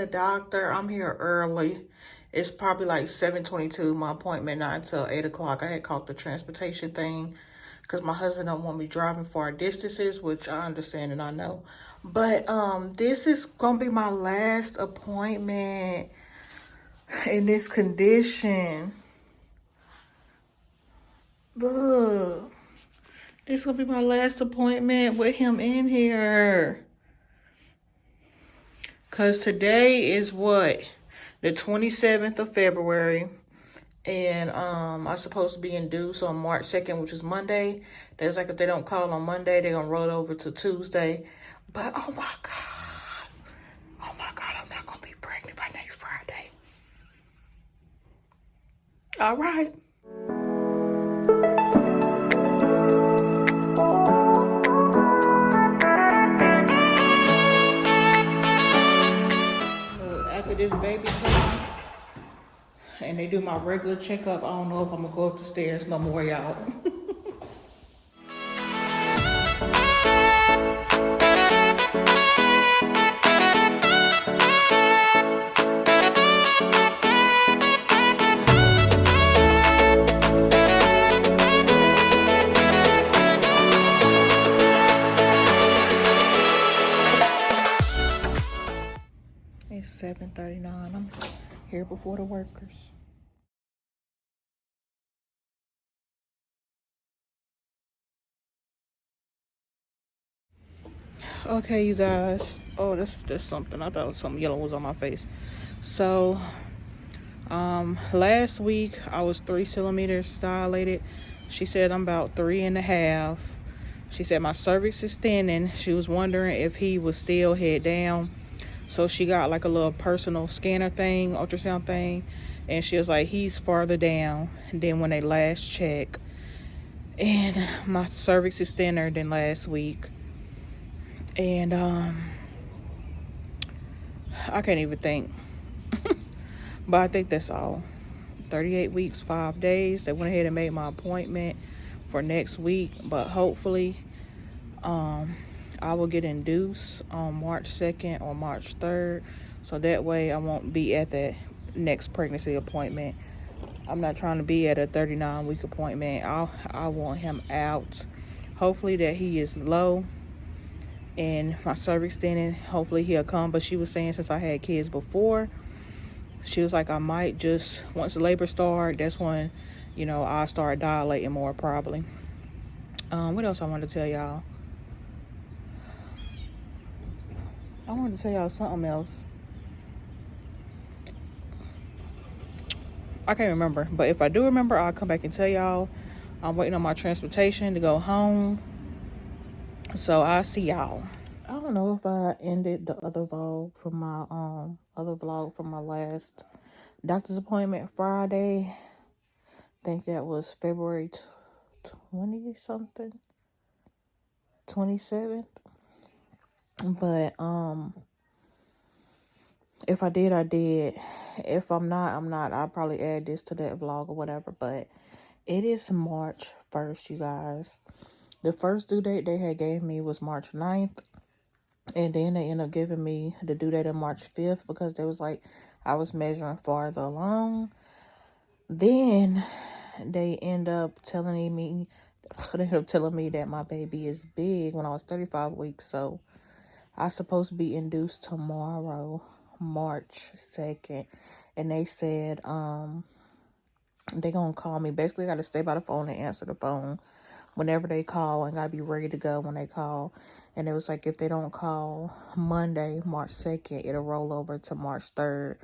the doctor. I'm here early. It's probably like 7:22. My appointment not until 8 o'clock. I had caught the transportation thing because my husband don't want me driving far distances, which I understand and I know. But this is gonna be my last appointment in this condition. Look, this will be my last appointment with him in here. Cause today is what? The 27th of February. And I'm supposed to be induced on March 2nd, which is Monday. That's like if they don't call on Monday, they're gonna roll it over to Tuesday. But oh my God. Oh my God, I'm not gonna be pregnant by next Friday. All right. After this baby come and they do my regular checkup, I don't know if I'm gonna go up the stairs no more, y'all. It's 7:39. I'm here before the workers. Okay, you guys. Oh, this something. I thought something yellow was on my face. So, last week I was 3 centimeters dilated. She said I'm about 3.5. She said my cervix is thinning. She was wondering if he was still head down. So she got like a little personal scanner thing, ultrasound thing, and she was like, he's farther down than when they last checked. And my cervix is thinner than last week. And I can't even think. But I think that's all. 38 weeks, 5 days. They went ahead and made my appointment for next week. But hopefully, I will get induced on March 2nd or March 3rd. So that way I won't be at that next pregnancy appointment. I'm not trying to be at a 39-week appointment. I want him out. Hopefully that he is low and my cervix thinning. Hopefully he'll come. But she was saying since I had kids before, she was like, I might just, once the labor start, that's when, I'll start dilating more probably. What else I wanted to tell y'all? I wanted to tell y'all something else. I can't remember. But if I do remember, I'll come back and tell y'all. I'm waiting on my transportation to go home. So I'll see y'all. I don't know if I ended the other vlog from my last doctor's appointment Friday. I think that was February 20 something, 27th. But if I did, I did. If I'm not, I'm not. I'll probably add this to that vlog or whatever. But it is March 1st, you guys. The first due date they had gave me was March 9th. And then they ended up giving me the due date of March 5th because they was like, I was measuring farther along. Then they end up telling me that my baby is big when I was 35 weeks. So I'm supposed to be induced tomorrow, March 2nd. And they said they gonna call me. Basically, I got to stay by the phone and answer the phone whenever they call, and gotta be ready to go when they call. And it was like, if they don't call Monday, March 2nd, it'll roll over to March 3rd.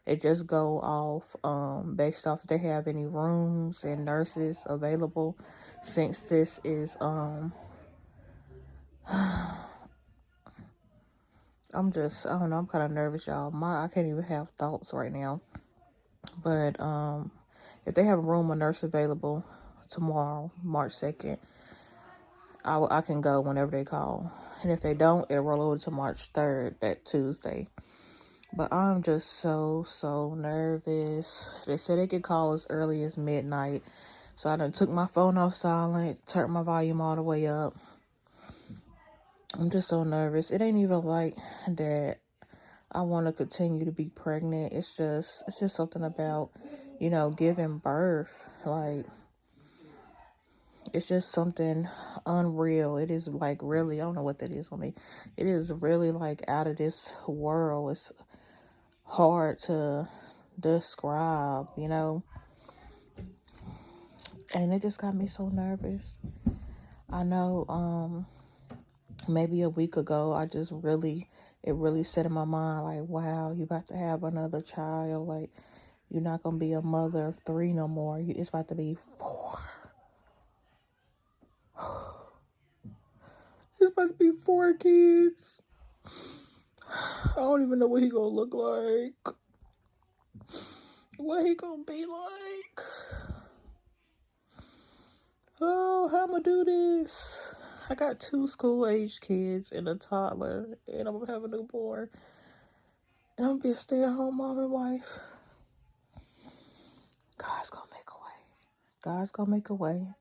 It just go off based off if they have any rooms and nurses available. Since this is I don't know, I'm kind of nervous, y'all. I can't even have thoughts right now. But if they have a room or nurse available tomorrow, March 2nd, I can go whenever they call. And if they don't, it'll roll over to March 3rd, that Tuesday. But I'm just so nervous. They said they could call as early as midnight. So I done took my phone off silent, turned my volume all the way up. I'm just so nervous. It ain't even like that I want to continue to be pregnant. It's just something about, giving birth. Like, it's just something unreal. It is like really, I don't know what that is on me. It is really like out of this world. It's hard to describe, and it just got me so nervous. I know, maybe a week ago, it really set in my mind, like, wow, you about to have another child. Like, you're not going to be a mother of 3 no more. It's about to be 4. It's about to be 4 kids. I don't even know what he gonna look like. What he gonna be like. Oh, how I'm gonna do this? I got 2 school-aged kids and a toddler, and I'm gonna have a newborn. And I'm gonna be a stay-at-home mom and wife. God's gonna make a way. God's gonna make a way.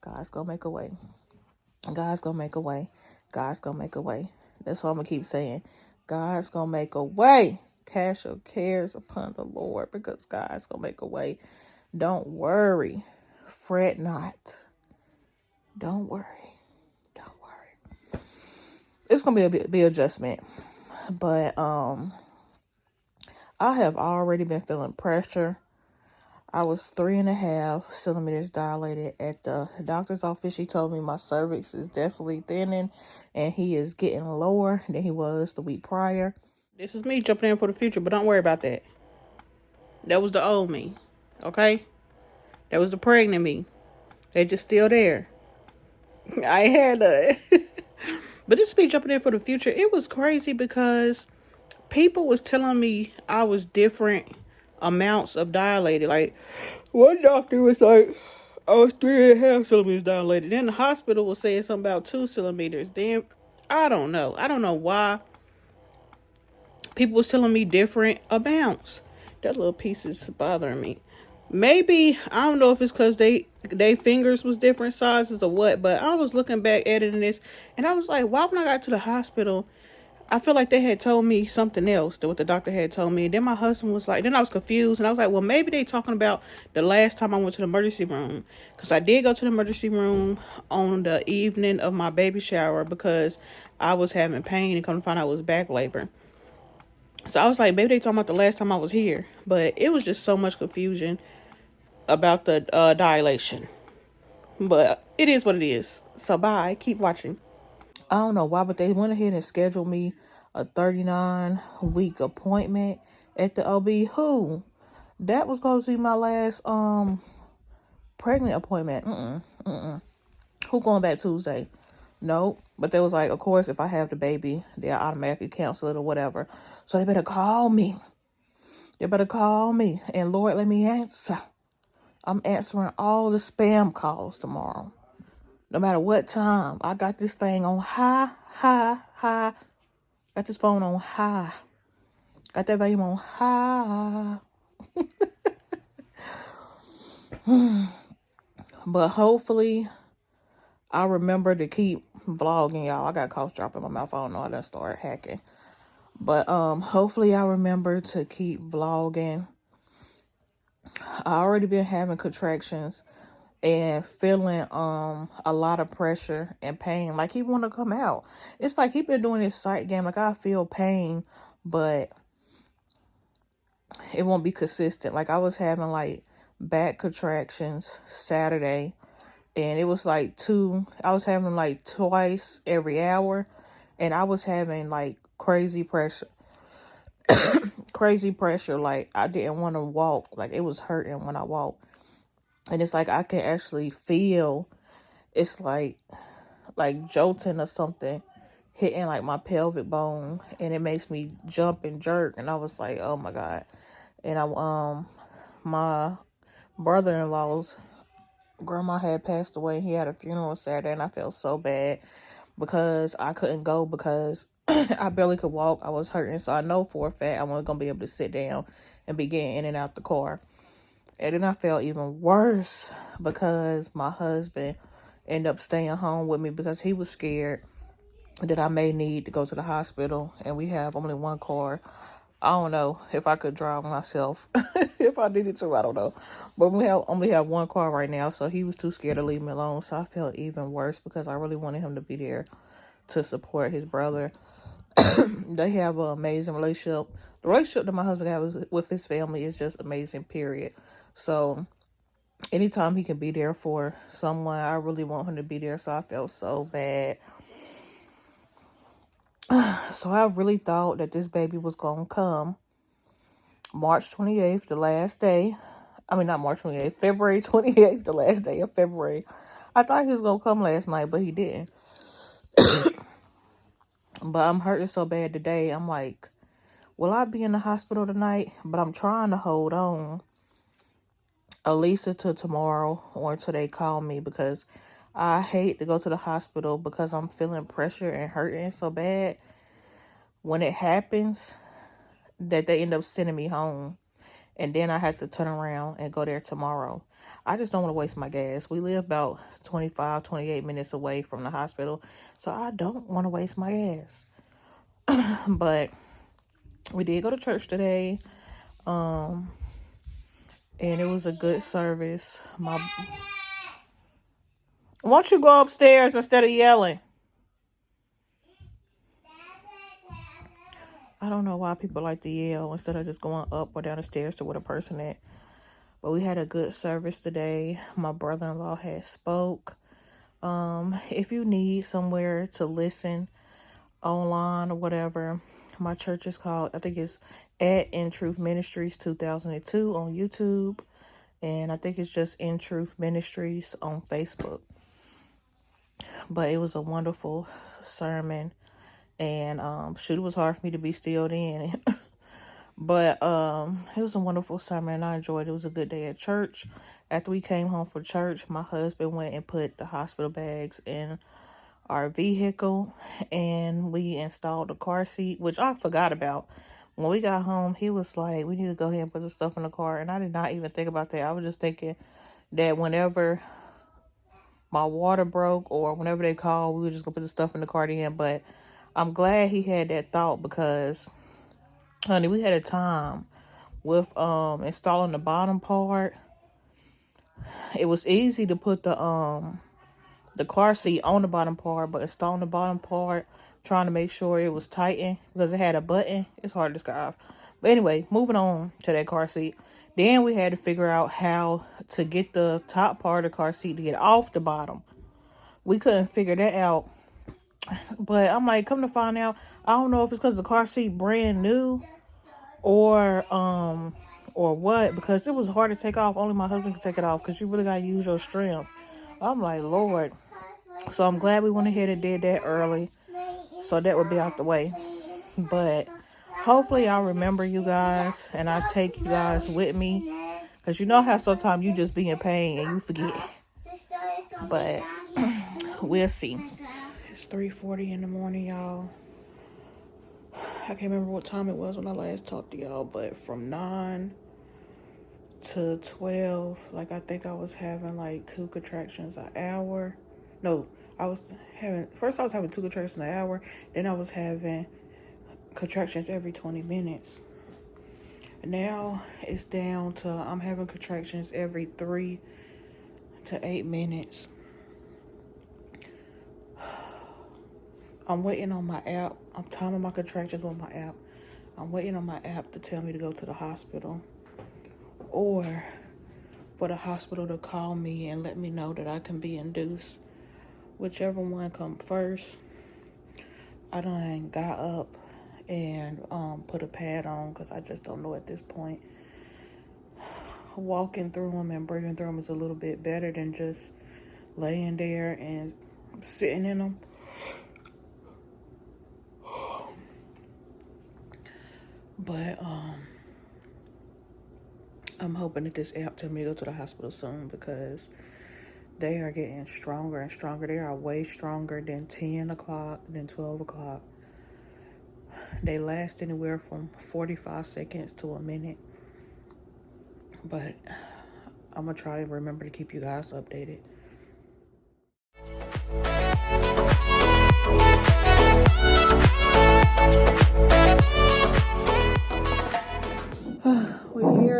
God's gonna make a way. God's gonna make a way. God's gonna make a way. That's what I'm gonna keep saying. God's gonna make a way. Cast your cares upon the Lord, because God's gonna make a way. Don't worry. Fret not. Don't worry. Don't worry. It's gonna be adjustment. But I have already been feeling pressure. I was 3.5 centimeters dilated at the doctor's office. She told me my cervix is definitely thinning, and he is getting lower than he was the week prior. This is me jumping in for the future, but don't worry about that. That was the old me, okay? That was the pregnant me. They just still there. I ain't had none. But this is me jumping in for the future. It was crazy because people was telling me I was different amounts of dilated. Like, one doctor was like, I was 3.5 centimeters dilated. Then the hospital was saying something about 2 centimeters. Then I don't know. I don't know why people was telling me different amounts. That little piece is bothering me. Maybe, I don't know if it's because they fingers was different sizes or what, but I was looking back editing this, and I was like, why when I got to the hospital, I feel like they had told me something else than what the doctor had told me. Then my husband was like, then I was confused, and I was like, well, maybe they talking about the last time I went to the emergency room, because I did go to the emergency room on the evening of my baby shower because I was having pain, and come to find out it was back labor. So I was like, maybe they talking about the last time I was here, but it was just so much confusion about the dilation. But it is what it is. So bye. Keep watching. I don't know why, but they went ahead and scheduled me a 39-week appointment at the OB. Who? That was supposed to be my last pregnant appointment. Who going back Tuesday? Nope. But they was like, of course, if I have the baby, they'll automatically cancel it or whatever. So they better call me. They better call me. And Lord, let me answer. I'm answering all the spam calls tomorrow. No matter what time. I got this thing on high. Got this phone on high. Got that volume on high. But hopefully, I remember to keep vlogging, y'all. I got cough drop in my mouth. I don't know. I done started hacking. But hopefully, I remember to keep vlogging. I already been having contractions and feeling a lot of pressure and pain. Like, he want to come out. It's like he been doing his sight game. Like, I feel pain, but it won't be consistent. Like, I was having like back contractions Saturday, and it was like I was having like twice every hour, and I was having like crazy pressure. Like, I didn't want to walk. Like, it was hurting when I walked. And it's like I can actually feel, it's like jolting or something hitting like my pelvic bone, and it makes me jump and jerk. And I was like, oh my God. And my brother-in-law's grandma had passed away. He had a funeral Saturday, and I felt so bad because I couldn't go because I barely could walk. I was hurting. So I know for a fact I wasn't going to be able to sit down and be getting in and out the car. And then I felt even worse because my husband ended up staying home with me because he was scared that I may need to go to the hospital. And we have only one car. I don't know if I could drive myself. If I needed to, I don't know. But we only have one car right now, so he was too scared to leave me alone. So I felt even worse because I really wanted him to be there to support his brother. They have an amazing relationship. The relationship that my husband has with his family is just amazing, period. So anytime he can be there for someone, I really want him to be there. So I felt so bad. So I really thought that this baby was going to come March 28th, the last day. I mean, not March 28th, February 28th, the last day of February. I thought he was going to come last night, but he didn't. But I'm hurting so bad today. I'm like, will I be in the hospital tonight? But I'm trying to hold on, Elisa, to tomorrow or until they call me, because I hate to go to the hospital because I'm feeling pressure and hurting so bad. When it happens, that they end up sending me home. And then I have to turn around and go there tomorrow. I just don't want to waste my gas. We live about 25, 28 minutes away from the hospital. So I don't want to waste my gas. But we did go to church today. And it was a good service. Why don't you go upstairs instead of yelling? I don't know why people like to yell instead of just going up or down the stairs to where the person at. But we had a good service today. My brother-in-law had spoke. If you need somewhere to listen online or whatever, my church is called, I think it's at In Truth Ministries 2002 on YouTube. And I think it's just In Truth Ministries on Facebook. But it was a wonderful sermon. And it was hard for me to be still in. But it was a wonderful sermon and I enjoyed it. It was a good day at church. After we came home from church, my husband went and put the hospital bags in our vehicle and we installed the car seat, which I forgot about. When we got home, he was like, we need to go ahead and put the stuff in the car. And I did not even think about that. I was just thinking that whenever my water broke or whenever they called, we were just going to put the stuff in the car then. But I'm glad he had that thought because, honey, we had a time with installing the bottom part. It was easy to put the car seat on the bottom part, but installing the bottom part, trying to make sure it was tightened because it had a button. It's hard to describe. But anyway, moving on to that car seat. Then we had to figure out how to get the top part of the car seat to get off the bottom. We couldn't figure that out. But I'm like, come to find out, I don't know if it's because the car seat brand new or what, because it was hard to take off. Only my husband could take it off because you really got to use your strength. I'm like, Lord. So I'm glad we went ahead and did that early so that would be out the way. But hopefully I'll remember you guys and I take you guys with me, because you know how sometimes you just be in pain and you forget. But we'll see. It's 3:40 in the morning, y'all. I can't remember what time it was when I last talked to y'all, but from 9 to 12, like I think I was having like 2 contractions an hour. No, I was having 2 contractions an hour, then I was having contractions every 20 minutes. Now it's down to I'm having contractions every 3 to 8 minutes. I'm waiting on my app. I'm timing my contractions with my app. I'm waiting on my app to tell me to go to the hospital, or for the hospital to call me and let me know that I can be induced. Whichever one come first. I done got up and put a pad on because I just don't know at this point. Walking through them and breathing through them is a little bit better than just laying there and sitting in them. But I'm hoping that this app tell me to go to the hospital soon, because they are getting stronger and stronger. They are way stronger than 10 o'clock, than 12 o'clock. They last anywhere from 45 seconds to a minute. But I'm going to try to remember to keep you guys updated.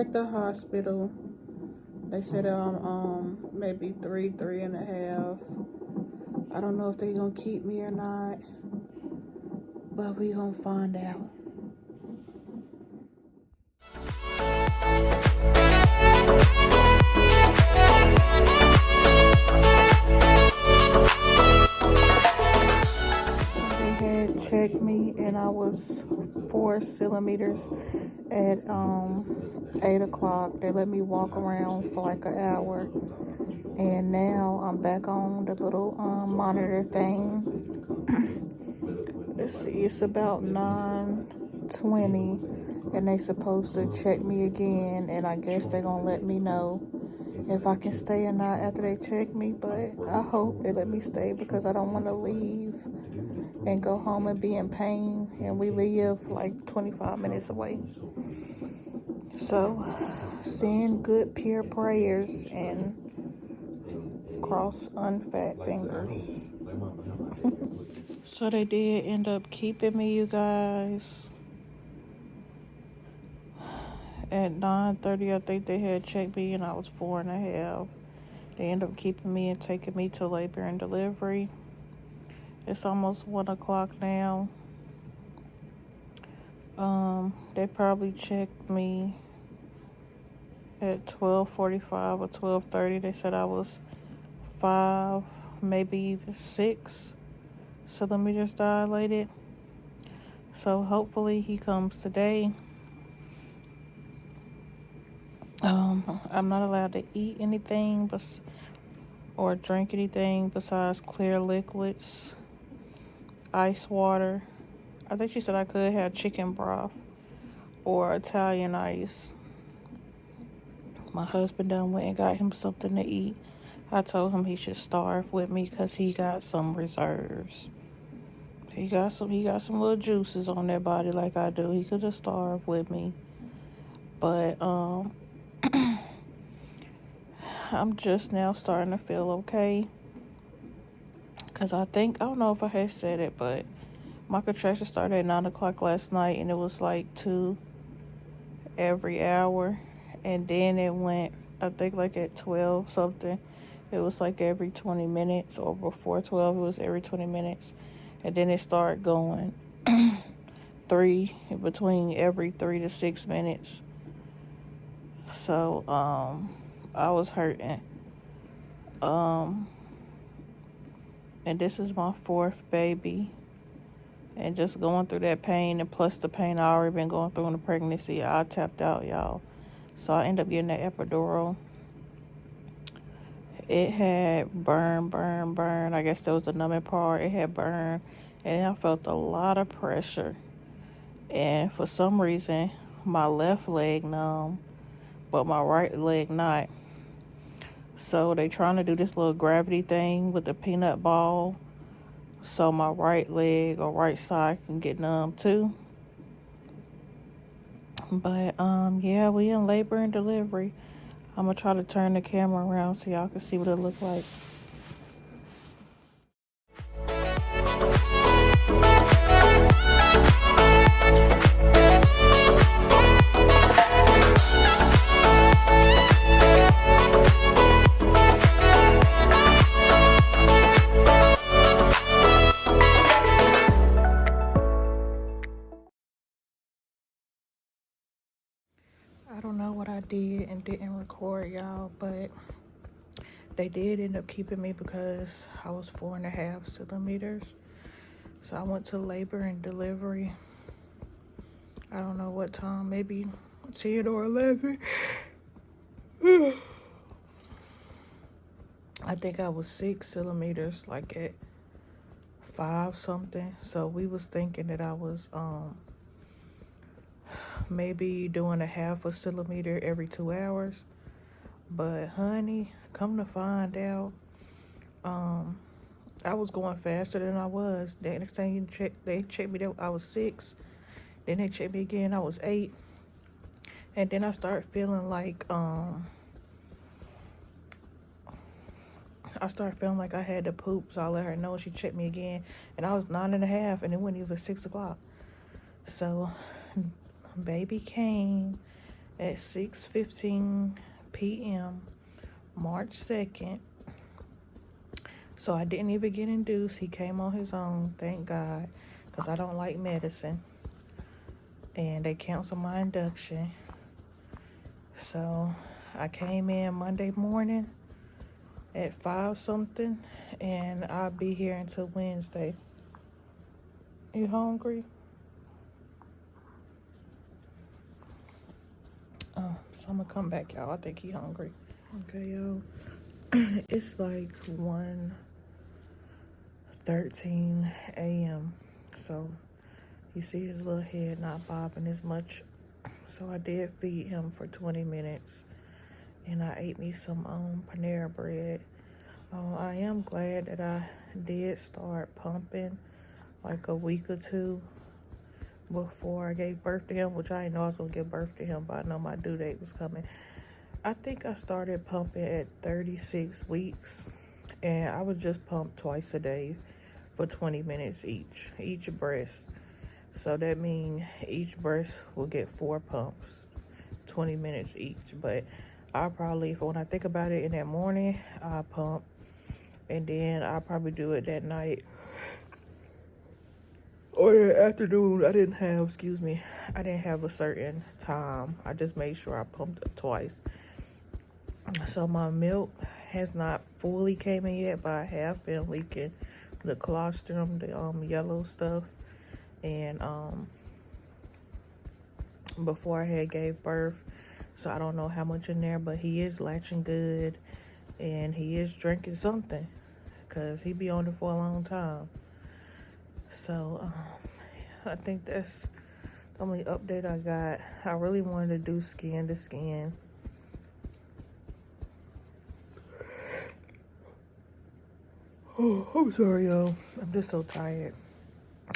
at the hospital. They said I'm maybe 3.5. I don't know if they gonna keep me or not, but we gonna find out. They had checked me and I was 4 centimeters at 8 o'clock. They let me walk around for like an hour. And now I'm back on the little monitor thing. Let's see, it's about 9:20 and they supposed to check me again, and I guess they're gonna let me know if I can stay or not after they check me. But I hope they let me stay because I don't want to leave and go home and be in pain, and we live like 25 minutes away. So send good pure prayers and cross unfat fingers. So they did end up keeping me, you guys. At 9:30, I think they had checked me and I was 4.5. They ended up keeping me and taking me to labor and delivery. It's almost 1 o'clock now. They probably checked me at 12:45 or 12:30. They said I was 5, maybe even 6 centimeters dilated. So hopefully he comes today. I'm not allowed to eat anything or drink anything besides clear liquids, ice water. I think she said I could have chicken broth or Italian ice. My husband done went and got him something to eat. I told him he should starve with me because he got some reserves. He got some little juices on their body like I do. He could have starved with me. But I'm just now starting to feel okay. Because I don't know if I had said it, but my contraction started at 9 o'clock last night, and it was like 2 every hour. And then it went, I think, like at 12 something. It was like every 20 minutes, or before 12, it was every 20 minutes. And then it started going between every 3 to 6 minutes. So, I was hurting. And this is my 4th baby. And just going through that pain, and plus the pain I already been going through in the pregnancy, I tapped out, y'all. So I ended up getting that epidural. It had burn. I guess there was a numbing part. It had burn. And I felt a lot of pressure. And for some reason, my left leg numb, but my right leg not. So they trying to do this little gravity thing with the peanut ball, so my right leg or right side can get numb too. But yeah, we in labor and delivery. I'm gonna try to turn the camera around so y'all can see what it look like. I don't know what I did and didn't record, y'all, but they did end up keeping me because I was 4.5 centimeters. So I went to labor and delivery. I don't know what time, maybe 10 or 11. I think I was 6 centimeters, like at 5 something. So we was thinking that I was maybe doing a 0.5 centimeter every 2 hours. But honey, come to find out, I was going faster than I was. The next time they checked me, I was 6. Then they checked me again, I was 8. And then I started feeling like I had to poop, so I let her know. She checked me again, and I was 9.5, and it wasn't even 6 o'clock. So baby came, at 6:15 p.m. March 2nd. So I didn't even get induced. He came on his own, thank God, because I don't like medicine. And they canceled my induction. So I came in Monday morning at 5 something, and I'll be here until Wednesday. You hungry? Oh, so I'm gonna come back, y'all. I think he hungry. Okay, y'all. It's like 1:13 a.m. So you see his little head not bobbing as much. So I did feed him for 20 minutes. And I ate me some Panera bread. I am glad that I did start pumping like a week or two before I gave birth to him, which I didn't know I was going to give birth to him, but I know my due date was coming. I think I started pumping at 36 weeks, and I would just pump twice a day for 20 minutes each breast. So that means each breast will get 4 pumps, 20 minutes each. But I probably, when I think about it, in that morning, I pump, and then I'll probably do it that night or the afternoon. I didn't have a certain time. I just made sure I pumped it twice. So my milk has not fully came in yet, but I have been leaking the colostrum, the yellow stuff, and before I had gave birth. So I don't know how much in there, but he is latching good, and he is drinking something, because he be on it for a long time. So I think that's the only update I got. I really wanted to do skin to skin. Oh, I'm sorry, y'all. I'm just so tired.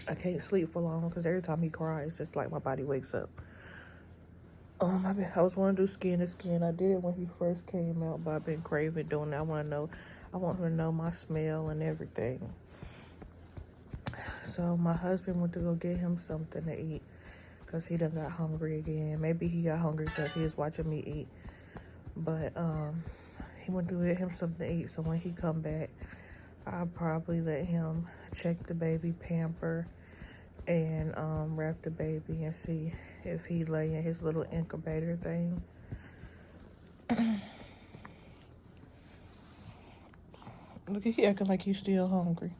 I can't sleep for long because every time he cries, it's just like my body wakes up. I was wanting to do skin to skin. I did it when he first came out, but I've been craving doing it. I want him to know my smell and everything. So my husband went to go get him something to eat because he done got hungry again. Maybe he got hungry because he was watching me eat. But he went to get him something to eat. So when he come back, I'll probably let him check the baby, pamper, and wrap the baby and see if he lay in his little incubator thing. Look at he acting like he's still hungry.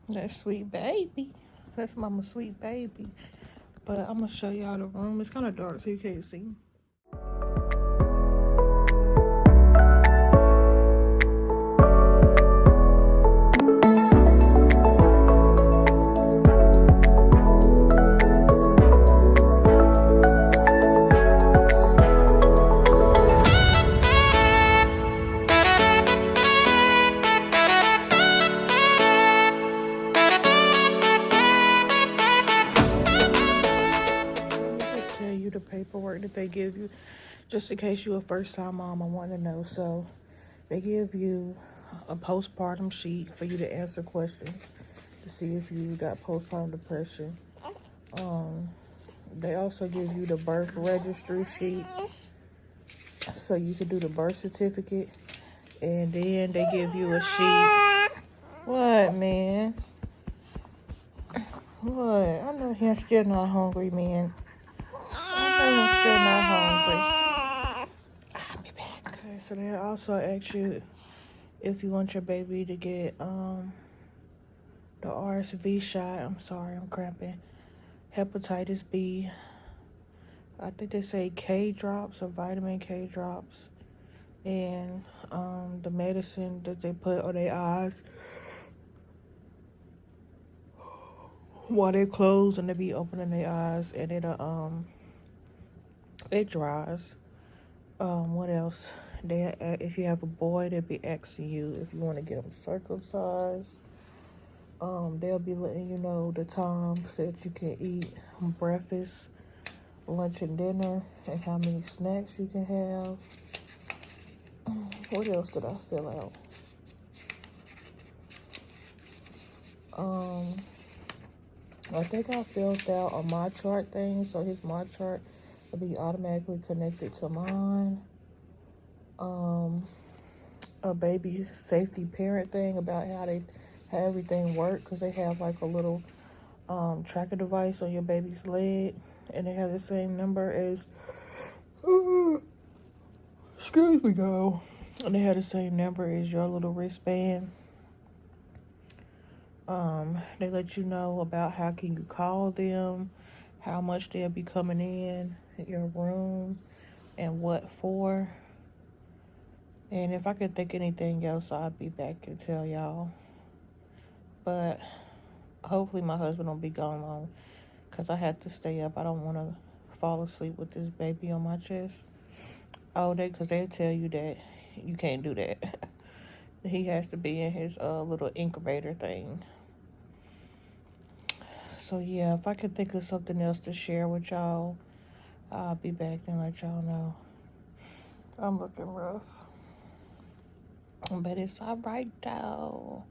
That sweet baby. That's mama's sweet baby. But I'm going to show y'all the room. It's kind of dark, so you can't see. The paperwork that they give you, just in case you're a first-time mom, I want to know. So they give you a postpartum sheet for you to answer questions to see if you got postpartum depression. They also give you the birth registry sheet so you can do the birth certificate, and then they give you a sheet. What, man? What? I know he's still not hungry, man. I'm still not hungry. I'll be back. Okay, so they also ask you if you want your baby to get the RSV shot. I'm sorry, I'm cramping. Hepatitis B. I think they say K drops or vitamin K drops. And the medicine that they put on their eyes while they're closed, and they be opening their eyes, and it dries. What else? If you have a boy, they'll be asking you if you want to get them circumcised. They'll be letting you know the times that you can eat breakfast, lunch, and dinner, and how many snacks you can have. What else did I fill out? I think I filled out a my chart thing, so his my chart will be automatically connected to mine. A baby safety parent thing about how everything works, because they have like a little tracker device on your baby's leg, and they have the same number as excuse me, girl. And they have the same number as your little wristband. They let you know about how can you call them, how much they'll be coming in your room, and what for. And if I could think anything else, I'll be back and tell y'all. But hopefully my husband will be gone long, because I had to stay up. I don't want to fall asleep with this baby on my chest all day, because they'll tell you that you can't do that. He has to be in his little incubator thing. So yeah, if I could think of something else to share with y'all, I'll be back and let y'all know. I'm looking rough, but it's alright though.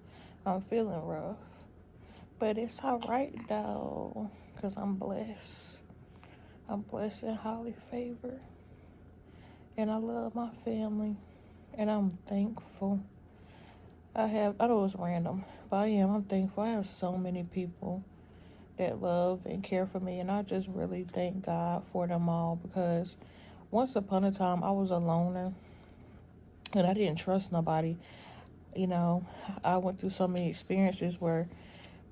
I'm feeling rough, but it's alright though, because I'm blessed. I'm blessed and highly favored, and I love my family, and I'm thankful. I know it's random, but I'm thankful. I have so many people that love and care for me, and I just really thank God for them all, because once upon a time I was a loner and I didn't trust nobody. I went through so many experiences where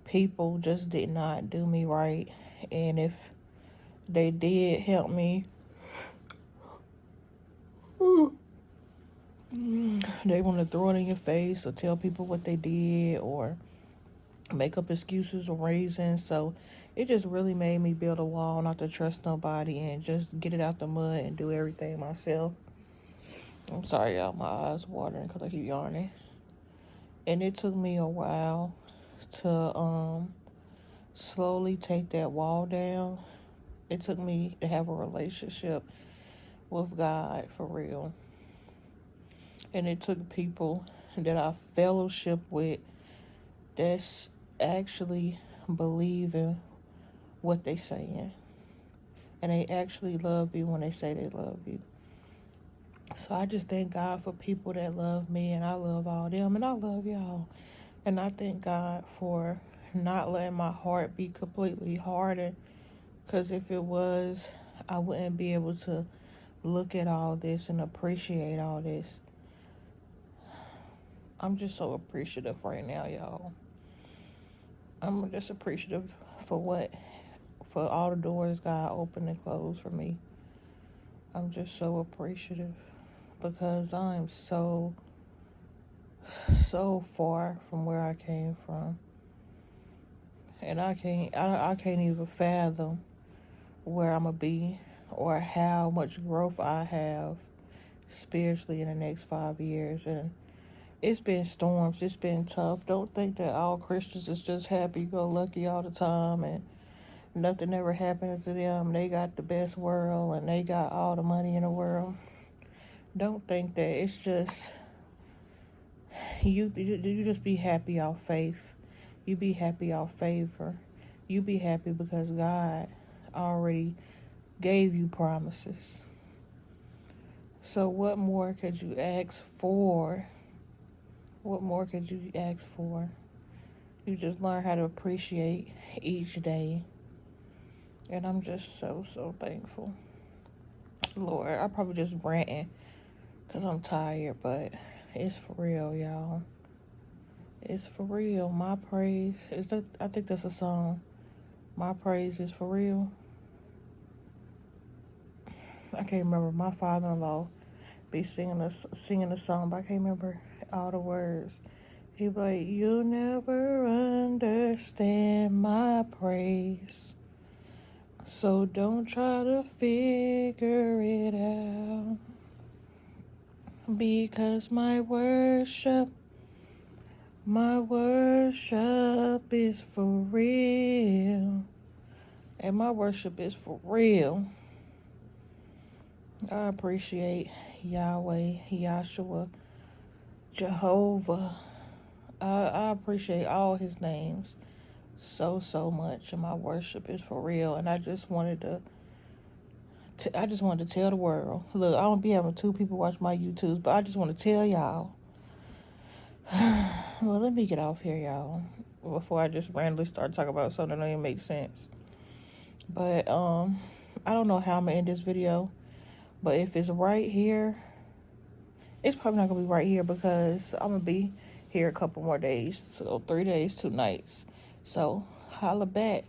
people just did not do me right, and if they did help me, they want to throw it in your face or tell people what they did or make up excuses or reasons. So it just really made me build a wall not to trust nobody and just get it out the mud and do everything myself. I'm sorry, y'all, my eyes watering because I keep yawning. And it took me a while to slowly take that wall down. It took me to have a relationship with God for real. And it took people that I fellowship with that's actually believing what they saying. And they actually love you when they say they love you. So I just thank God for people that love me, and I love all them, and I love y'all. And I thank God for not letting my heart be completely hardened, because if it was, I wouldn't be able to look at all this and appreciate all this. I'm just so appreciative right now, y'all. I'm just appreciative for all the doors God opened and closed for me. I'm just so appreciative, because I'm so far from where I came from. And I can't even fathom where I'm going to be or how much growth I have spiritually in the next 5 years. And it's been storms. It's been tough. Don't think that all Christians is just happy-go-lucky all the time and nothing ever happens to them. They got the best world and they got all the money in the world. Don't think that. It's just you just be happy off faith. You be happy off favor. You be happy because God already gave you promises. So what more could you ask for? What more could you ask for? You just learn how to appreciate each day. And I'm just so thankful. Lord, I probably just ranting because I'm tired, but it's for real, y'all. It's for real. My praise I think that's a song. My praise is for real. I can't remember. My father-in-law be singing a song, but I can't remember all the words. He be like, you'll never understand my praise, so don't try to figure it out, because my worship is for real. And my worship is for real. I appreciate Yahweh, Yahshua, Jehovah. I appreciate all his names so much, and my worship is for real. And I just wanted to tell the world, look, I don't be having 2 people watch my YouTubes, but I just want to tell y'all. Well, let me get off here, y'all, before I just randomly start talking about something that don't even make sense. But I don't know how I'm gonna end this video, but if it's right here, it's probably not gonna be right here because I'm gonna be here a couple more days. So 3 days, 2 nights. So holla back,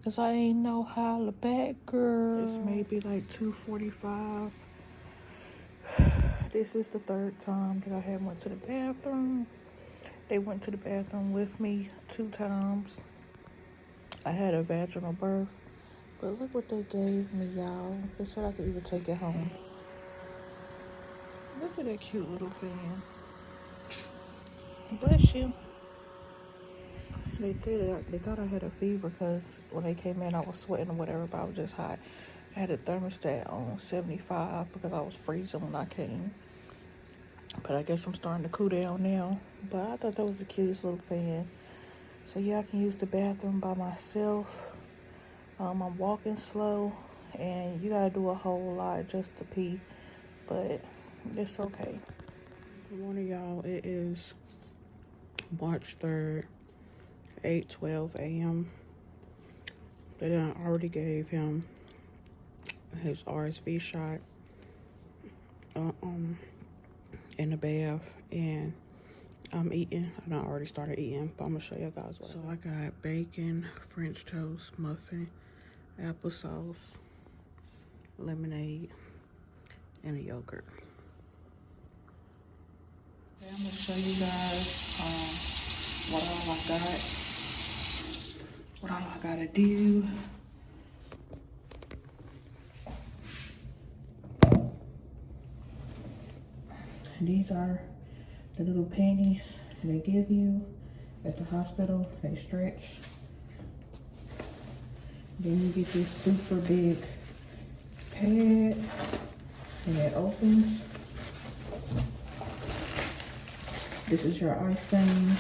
cause I ain't no holla back girl. It's maybe like 2:45. This is the 3rd time that I have went to the bathroom. They went to the bathroom with me 2 times. I had a vaginal birth, but look what they gave me, y'all. They said I could even take it home. Look at that cute little fan. Bless you. They said that they thought I had a fever because when they came in, I was sweating or whatever, but I was just hot. I had a thermostat on 75 because I was freezing when I came. But I guess I'm starting to cool down now. But I thought that was the cutest little fan. So yeah, I can use the bathroom by myself. I'm walking slow, and you gotta do a whole lot just to pee, but it's okay. Good morning, y'all. It is March 3rd, 8:12 a.m. They done already gave him his RSV shot in the bath, and I'm eating. I done already started eating, but I'm gonna show you guys what. So I got bacon, French toast, muffin, applesauce, lemonade, and a yogurt. Okay, I'm gonna show you guys what all I got, what all I gotta do. These are the little panties they give you at the hospital. They stretch. Then you get this super big pad, and it opens. This is your ice thing.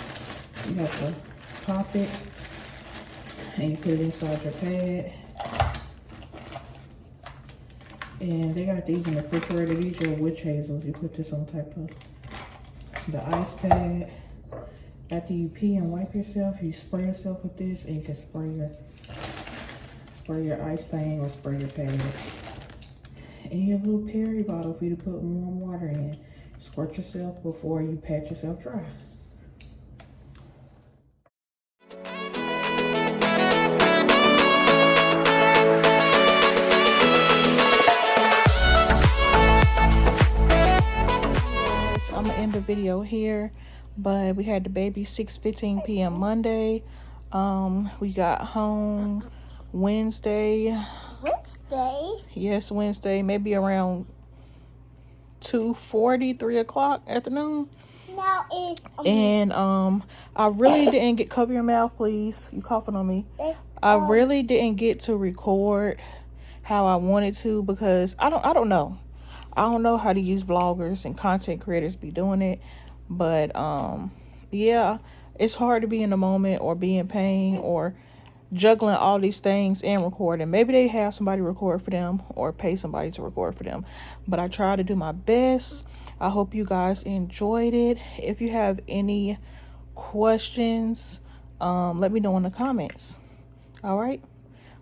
You have to pop it, and you put it inside your pad. And they got these in the refrigerator. These are witch hazels. You put this on type of the ice pad. After you pee and wipe yourself, you spray yourself with this, and you can spray your ice thing or spray your pad. And your little Perry bottle for you to put warm water in. Squirt yourself before you pat yourself dry. I'm gonna end the video here, but we had the baby 6:15 p.m. Monday. We got home Wednesday. Yes, Wednesday, maybe around 2:40, 3 o'clock afternoon. Now it's and I really didn't get, cover your mouth please, you coughing on me. I really didn't get to record how I wanted to because I don't know how to use vloggers and content creators be doing it, but yeah, it's hard to be in the moment or be in pain or juggling all these things and recording. Maybe they have somebody record for them or pay somebody to record for them, but I try to do my best. I hope you guys enjoyed it. If you have any questions, let me know in the comments. All right,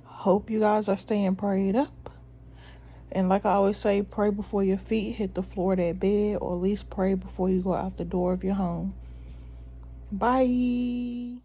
hope you guys are staying prayed up. And like I always say, pray before your feet hit the floor of that bed, or at least pray before you go out the door of your home. Bye.